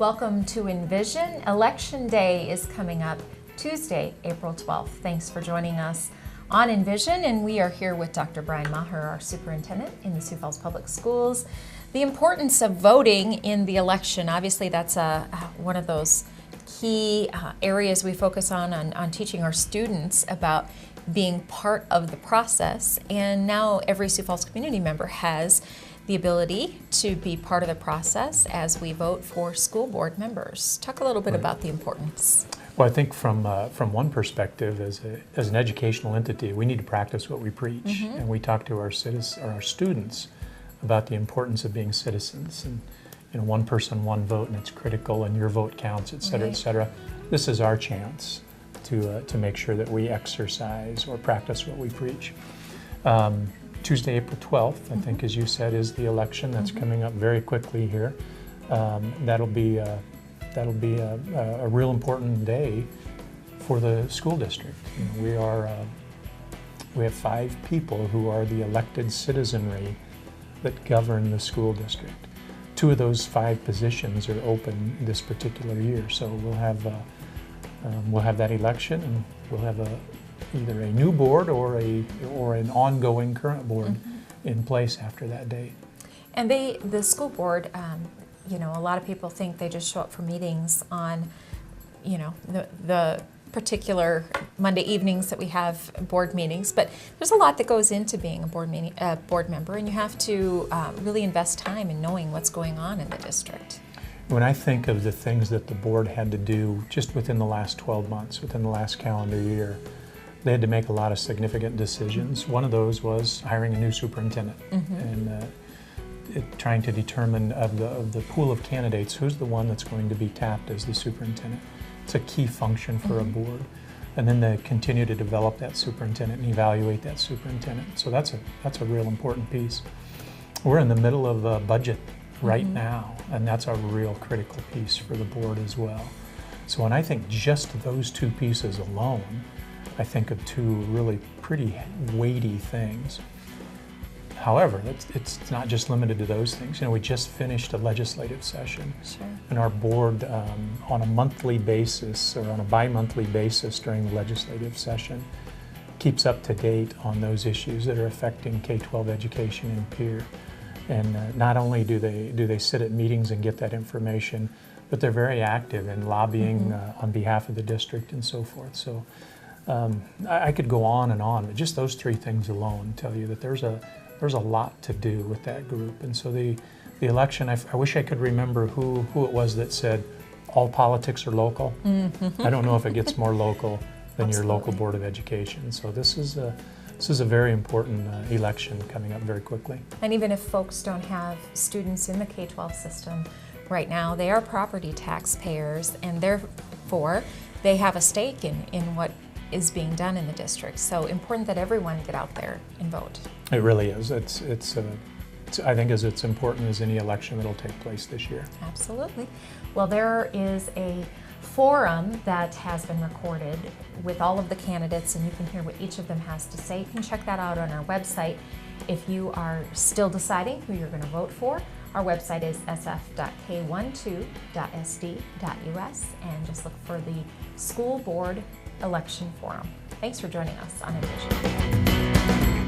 Welcome to Envision. Election Day is coming up Tuesday, April 12th. Thanks for joining us on Envision, and we are here with Dr. Brian Maher, our superintendent in the Sioux Falls Public Schools. The importance of voting in the election, obviously that's one of those key areas we focus on teaching our students about being part of the process. And now every Sioux Falls community member has the ability to be part of the process as we vote for school board members. Talk a little bit about the importance. Well, I think from one perspective, as an educational entity, we need to practice what we preach, and we talk to our students about the importance of being citizens, and one person, one vote, and it's critical, and your vote counts, et cetera, et cetera. This is our chance to make sure that we exercise or practice what we preach. Tuesday, April 12th, I think, as you said, is the election. That's coming up very quickly here. That'll be a real important day for the school district. You know, we have 5 people who are the elected citizenry that govern the school district. 2 of those 5 positions are open this particular year, so we'll have that election, and we'll have either a new board or an ongoing current board in place after that date. And the school board, you know, a lot of people think they just show up for meetings on, you know, the particular Monday evenings that we have board meetings, but there's a lot that goes into being a board member, and you have to really invest time in knowing what's going on in the district. When I think of the things that the board had to do just within the last 12 months, within the last calendar year, they had to make a lot of significant decisions. One of those was hiring a new superintendent, and trying to determine of the pool of candidates, who's the one that's going to be tapped as the superintendent. It's a key function for a board. And then they continue to develop that superintendent and evaluate that superintendent. So that's a real important piece. We're in the middle of a budget right now, and that's a real critical piece for the board as well. So when I think just those 2 pieces alone, I think of 2 really pretty weighty things. However, it's not just limited to those things. You know, we just finished a legislative session, and our board, on a monthly basis or on a bi-monthly basis during the legislative session, keeps up to date on those issues that are affecting K-12 education and peer. And not only do they sit at meetings and get that information, but they're very active in lobbying on behalf of the district and so forth. So I could go on, but just those 3 things alone tell you that there's a lot to do with that group. And so the election, I wish I could remember who it was that said all politics are local. I don't know if it gets more local than your local Board of Education. So this is a very important election coming up very quickly. And even if folks don't have students in the K-12 system right now, they are property taxpayers, and therefore they have a stake in what is being done in the district. So important that everyone get out there and vote. It really is. I think it's important as any election that will take place this year. Absolutely. Well, there is a forum that has been recorded with all of the candidates, and you can hear what each of them has to say. You can check that out on our website. If you are still deciding who you're going to vote for, our website is sf.k12.sd.us, and just look for the School Board Election Forum. Thanks for joining us on Envision.